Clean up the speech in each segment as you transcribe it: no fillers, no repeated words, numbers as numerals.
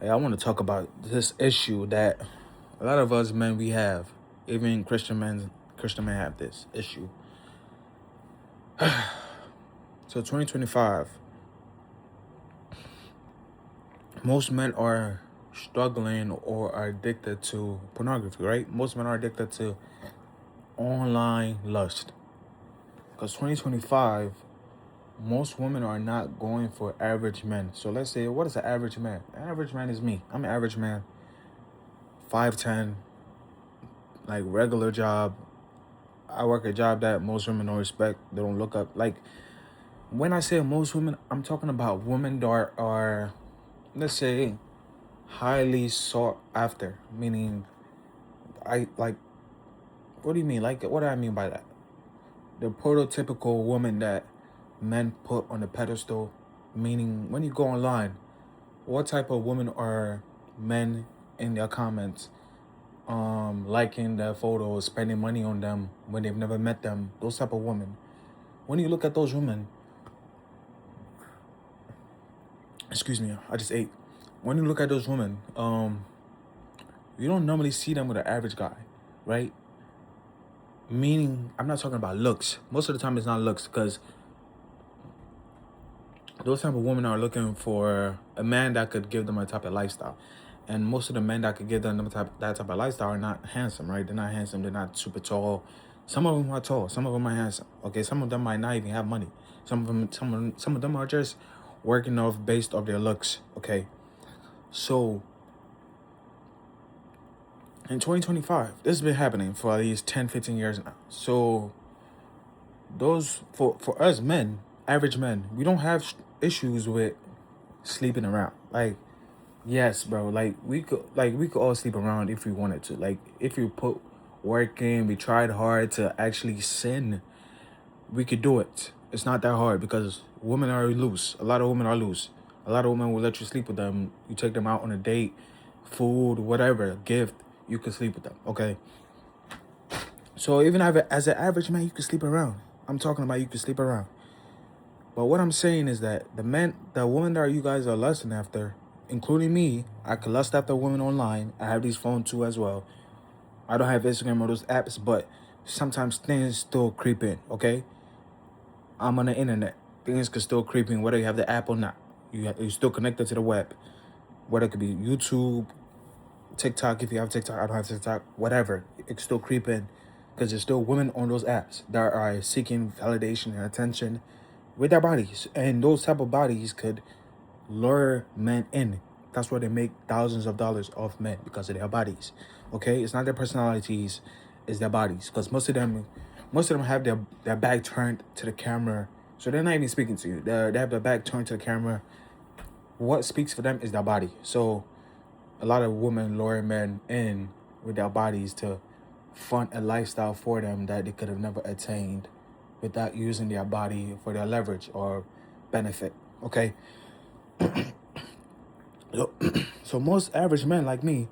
Hey, I want to talk about this issue that a lot of us men we have, even Christian men have this issue. So 2025, most men are struggling or are addicted to pornography, right? Most men are addicted to online lust. Because 2025, most women are not going for average men. So let's say, what is an average man? An average man is me. I'm an average man, 5'10", like regular job. I work a job that most women don't respect. They don't look up. Like, when I say most women, I'm talking about women that are let's say, highly sought after. Meaning, I like, what do you mean? Like, what do I mean by that? The prototypical woman that men put on the pedestal. Meaning, when you go online, what type of women are men in their comments liking their photos, spending money on them when they've never met them? Those type of women. When you look at those women, excuse me, I just ate. When you look at those women, you don't normally see them with an average guy, right? Meaning, I'm not talking about looks. Most of the time, it's not looks, because those type of women are looking for a man that could give them a type of lifestyle. And most of the men that could give them that type of lifestyle are not handsome, right? They're not handsome. They're not super tall. Some of them are tall. Some of them are handsome. Okay, some of them might not even have money. Some of them are just working based off their looks. Okay, so in 2025, this has been happening for at least 10, 15 years now. So those for us men, average men, we don't have issues with sleeping around. Like, yes, bro. Like, we could all sleep around if we wanted to. Like, if you put work in, we tried hard to actually sin, we could do it. It's not that hard, because women are loose. A lot of women are loose. A lot of women will let you sleep with them. You take them out on a date, food, whatever, gift, you can sleep with them. Okay. So even as an average man, you can sleep around. I'm talking about you can sleep around. But what I'm saying is that the women that you guys are lusting after, including me, I can lust after women online. I have these phones too as well. I don't have Instagram or those apps, but sometimes things still creep in, okay? I'm on the internet. Things can still creep in, whether you have the app or not. You're still connected to the web. Whether it could be YouTube, TikTok, if you have TikTok, I don't have TikTok, whatever. It can still creep in, because there's still women on those apps that are seeking validation and attention with their bodies. And those type of bodies could lure men in. That's why they make thousands of dollars off men, because of their bodies. Okay, it's not their personalities, it's their bodies. Because most of them have their back turned to the camera, so they're not even speaking to you. They have their back turned to the camera. What speaks for them is their body. So a lot of women lure men in with their bodies to fund a lifestyle for them that they could have never attained without using their body for their leverage or benefit. Okay. So most average men like me,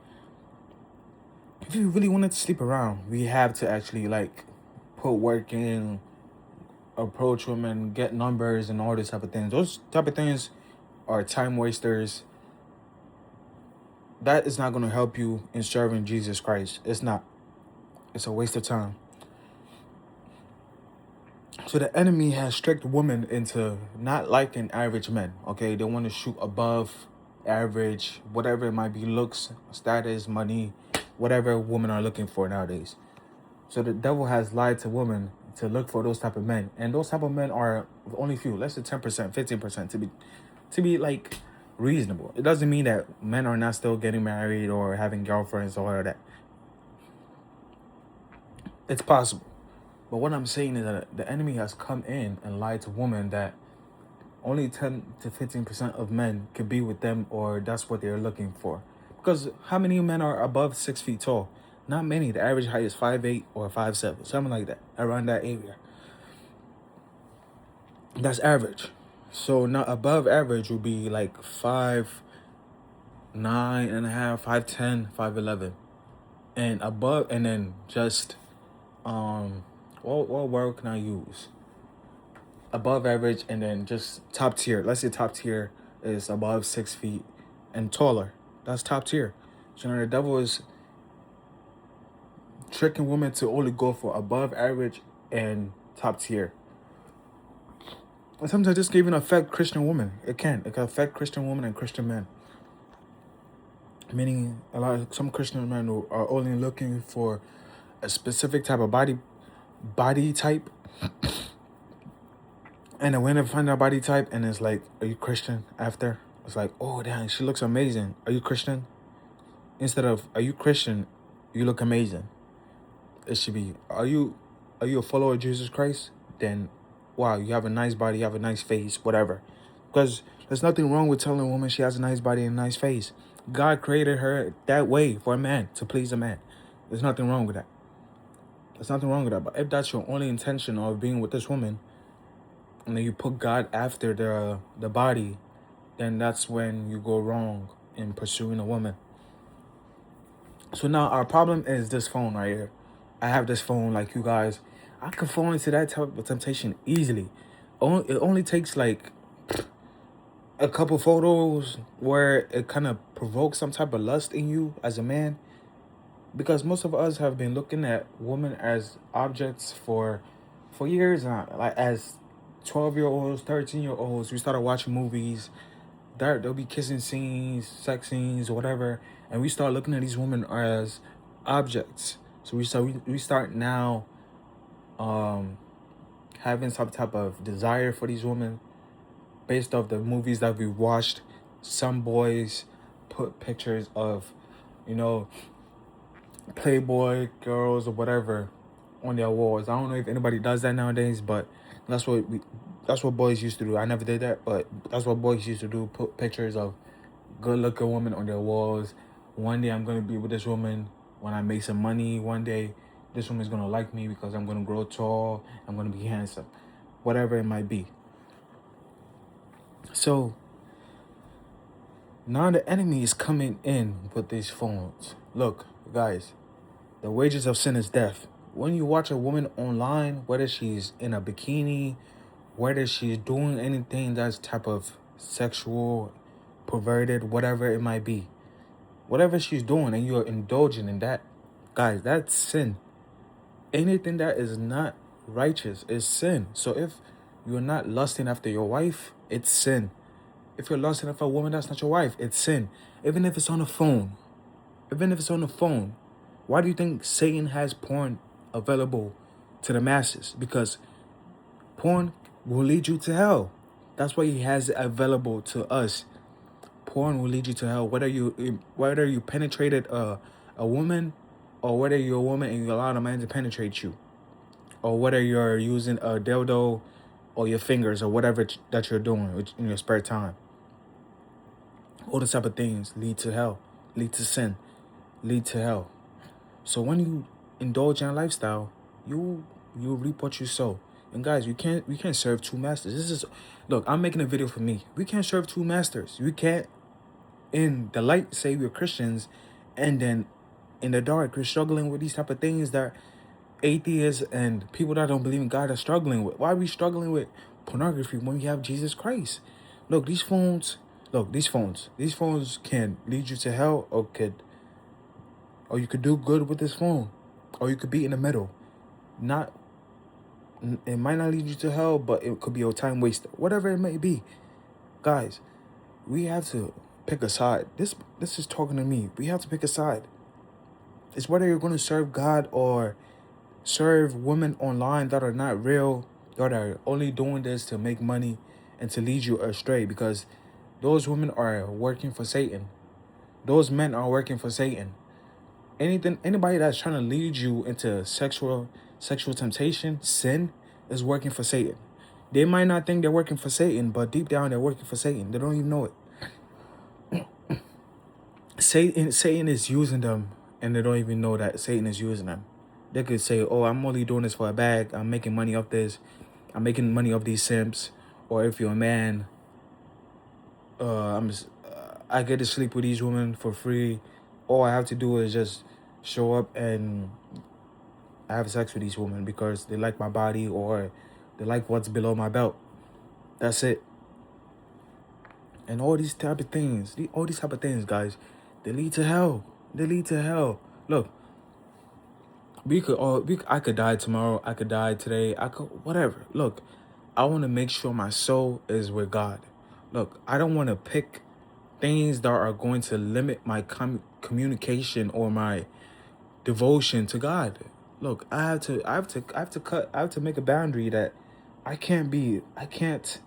if you really wanted to sleep around, we have to actually like put work in, approach women, get numbers, and all this type of things. Those type of things are time wasters. That is not going to help you in serving Jesus Christ. It's not. It's a waste of time. So the enemy has tricked women into not liking average men. Okay, they want to shoot above average, whatever it might be, looks, status, money, whatever women are looking for nowadays. So the devil has lied to women to look for those type of men, and those type of men are only few, less than 10%, 15% to be like reasonable. It doesn't mean that men are not still getting married or having girlfriends or all that. It's possible. But what I'm saying is that the enemy has come in and lied to women that only 10 to 15% of men could be with them, or that's what they're looking for. Because how many men are above 6 feet tall? Not many. The average height is 5'8" or 5'7", something like that, around that area. That's average. So now above average would be like 5'9.5", 5'10", 5'11", and above, and then just what word can I use? Above average, and then just top tier. Let's say top tier is above 6 feet and taller. That's top tier. So now the devil is tricking women to only go for above average and top tier. And sometimes this can even affect Christian women. It can. It can affect Christian women and Christian men. Meaning, some Christian men who are only looking for a specific type of body type, and then when they find that body type, and it's like, are you Christian? After it's like, oh damn, she looks amazing. Are you Christian? Instead of, are you Christian? You look amazing. It should be, are you a follower of Jesus Christ? Then, wow, you have a nice body, you have a nice face, whatever. Because there's nothing wrong with telling a woman she has a nice body and a nice face. God created her that way for a man, to please a man. There's nothing wrong with that. There's nothing wrong with that. But if that's your only intention of being with this woman, and then you put God after the body, then that's when you go wrong in pursuing a woman. So now our problem is this phone right here. I have this phone like you guys. I can fall into that type of temptation easily. It only takes like a couple photos where it kind of provokes some type of lust in you as a man. Because most of us have been looking at women as objects for years now. Like as 12-year-olds, 13-year-olds, we started watching movies. There'll be kissing scenes, sex scenes, whatever, and we start looking at these women as objects. So we start now having some type of desire for these women based off the movies that we watched. Some boys put pictures of, Playboy girls or whatever on their walls. I don't know if anybody does that nowadays, but that's what boys used to do. I never did that, but that's what boys used to do. Put pictures of good-looking women on their walls. One day I'm gonna be with this woman when I make some money. One day this woman's gonna like me because I'm gonna grow tall. I'm gonna be handsome, whatever it might be. So now the enemy is coming in with these phones. Look, guys, the wages of sin is death. When you watch a woman online, whether she's in a bikini, whether she's doing anything that's type of sexual, perverted, whatever it might be, whatever she's doing and you're indulging in that, guys, that's sin. Anything that is not righteous is sin. So if you're not lusting after your wife, it's sin. If you're lusting after a woman that's not your wife, it's sin. Even if it's on the phone. Why do you think Satan has porn available to the masses? Because porn will lead you to hell. That's why he has it available to us. Porn will lead you to hell. Whether you penetrated a woman, or whether you're a woman and you allow a man to penetrate you, or whether you're using a dildo or your fingers or whatever that you're doing in your spare time. All those type of things lead to hell, lead to sin, lead to hell. So when you indulge in a lifestyle, you reap what you sow. And guys, we can't serve two masters. Look, I'm making a video for me. We can't serve two masters. We can't, in the light, say we're Christians, and then in the dark, we're struggling with these type of things that atheists and people that don't believe in God are struggling with. Why are we struggling with pornography when we have Jesus Christ? Look, these phones can lead you to hell, or you could do good with this phone, or you could be in the middle. It might not lead you to hell, but it could be a time waster. Whatever it may be, guys, we have to pick a side. This is talking to me. We have to pick a side. It's whether you're going to serve God or serve women online that are not real, that are only doing this to make money and to lead you astray, because those women are working for Satan. Those men are working for Satan. Anybody that's trying to lead you into sexual temptation, sin, is working for Satan. They might not think they're working for Satan, but deep down they're working for Satan. They don't even know it. Satan is using them, and they don't even know that Satan is using them. They could say, oh, I'm only doing this for a bag. I'm making money off this. I'm making money off these simps. Or if you're a man, I get to sleep with these women for free. All I have to do is just show up and have sex with these women because they like my body or they like what's below my belt. That's it. And all these type of things, guys, They lead to hell. They lead to hell. Look, I could die tomorrow. I could die today. I could, whatever. Look, I want to make sure my soul is with God. Look, I don't want to pick things that are going to limit my communication or my devotion to God. Look, I have to make a boundary that I can't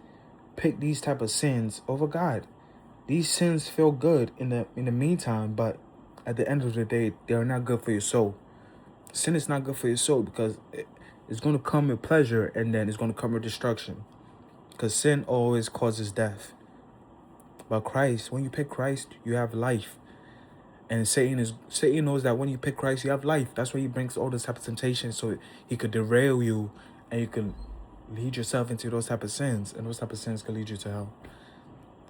pick these type of sins over God. These sins feel good in the meantime, but at the end of the day, they are not good for your soul. Sin is not good for your soul because it's going to come with pleasure and then it's going to come with destruction. Because sin always causes death. But Christ, when you pick Christ, you have life. And Satan knows that when you pick Christ, you have life. That's why he brings all this type of temptation, so he could derail you and you can lead yourself into those type of sins, and those type of sins can lead you to hell.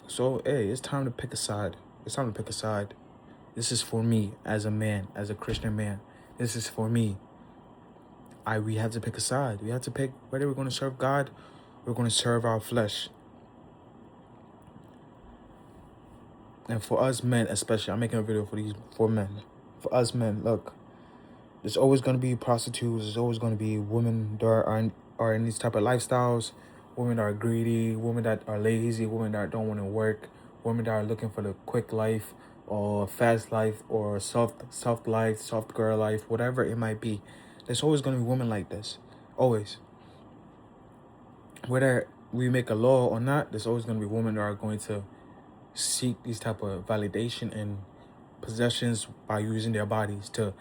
So, hey, it's time to pick a side. It's time to pick a side. This is for me as a man, as a Christian man. This is for me. We have to pick a side. We have to pick whether we're going to serve God or we're going to serve our flesh. And for us men especially, I'm making a video for men. For us men, look, there's always going to be prostitutes. There's always going to be women that are in these type of lifestyles. Women that are greedy. Women that are lazy. Women that don't want to work. Women that are looking for the quick life or fast life or soft life, soft girl life, whatever it might be. There's always going to be women like this. Always. Whether we make a law or not, there's always going to be women that are going to seek these type of validation and possessions by using their bodies to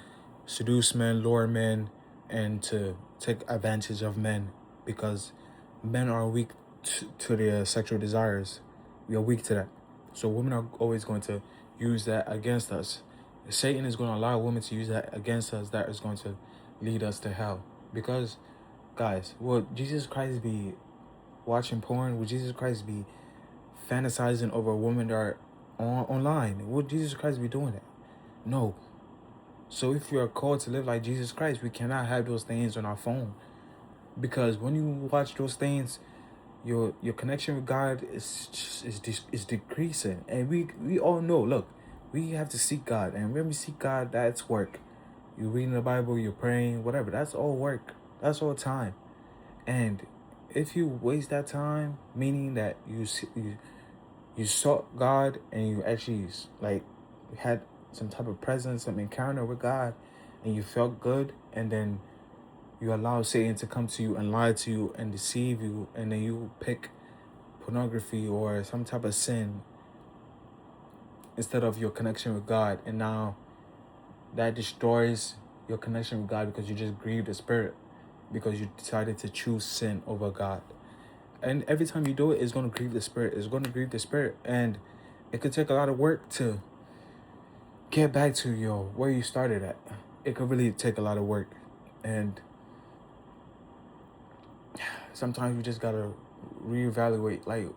seduce men, lure men, and to take advantage of men, because men are weak to their sexual desires. We are weak to that. So women are always going to use that against us. Satan is going to allow women to use that against us. That is going to lead us to hell. Because, guys, will Jesus Christ be watching porn? Will Jesus Christ be fantasizing over women that are online? Will Jesus Christ be doing that? No. So if you are called to live like Jesus Christ, we cannot have those things on our phone. Because when you watch those things, your connection with God is decreasing. And we all know, look, we have to seek God. And when we seek God, that's work. You're reading the Bible, you're praying, whatever. That's all work. That's all time. And if you waste that time, meaning that you sought God and you actually had some type of presence, some encounter with God, and you felt good, and then you allow Satan to come to you and lie to you and deceive you, and then you pick pornography or some type of sin instead of your connection with God, and now that destroys your connection with God because you just grieved the Spirit, because you decided to choose sin over God. And every time you do it, it's going to grieve the Spirit. It's going to grieve the Spirit. And it could take a lot of work to get back to where you started at. It could really take a lot of work. And sometimes you just got to reevaluate, like,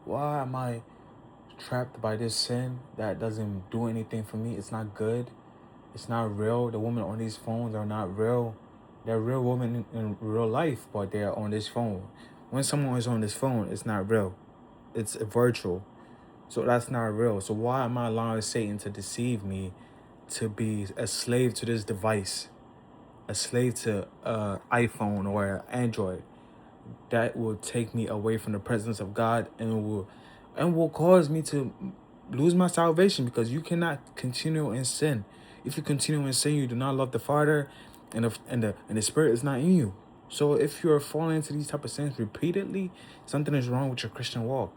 why am I trapped by this sin that doesn't do anything for me? It's not good. It's not real. The women on these phones are not real. They're real women in real life, but they're on this phone. When someone is on this phone, it's not real. It's virtual. So that's not real. So why am I allowing Satan to deceive me to be a slave to this device? A slave to iPhone or Android that will take me away from the presence of God and will cause me to lose my salvation, because you cannot continue in sin. If you continue in sin, you do not love the Father, and the Spirit is not in you. So if you're falling into these type of sins repeatedly, something is wrong with your Christian walk,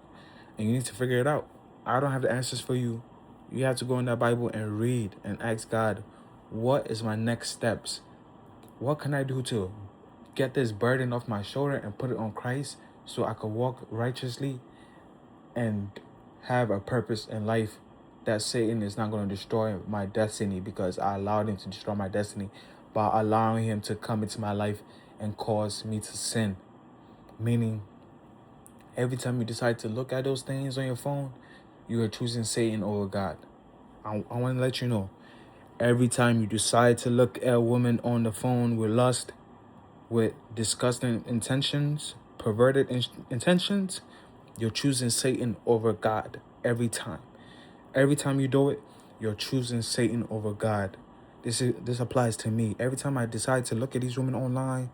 and you need to figure it out. I don't have the answers for you. You have to go in that Bible and read and ask God, what is my next steps? What can I do to get this burden off my shoulder and put it on Christ so I can walk righteously and have a purpose in life, that Satan is not going to destroy my destiny, because I allowed him to destroy my destiny by allowing him to come into my life and cause me to sin. Meaning, every time you decide to look at those things on your phone, you are choosing Satan over God. I want to let you know, every time you decide to look at a woman on the phone with lust, with disgusting intentions, perverted intentions, you're choosing Satan over God every time. Every time you do it, you're choosing Satan over God. This applies to me. Every time I decide to look at these women online,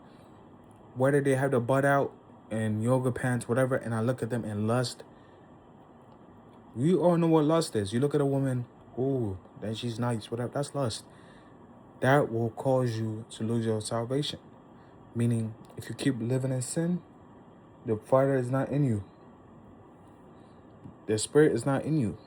whether they have the butt out and yoga pants, whatever, and I look at them in lust, we all know what lust is. You look at a woman, oh, that she's nice, whatever, that's lust. That will cause you to lose your salvation. Meaning, if you keep living in sin, the fire is not in you. The spirit is not in you.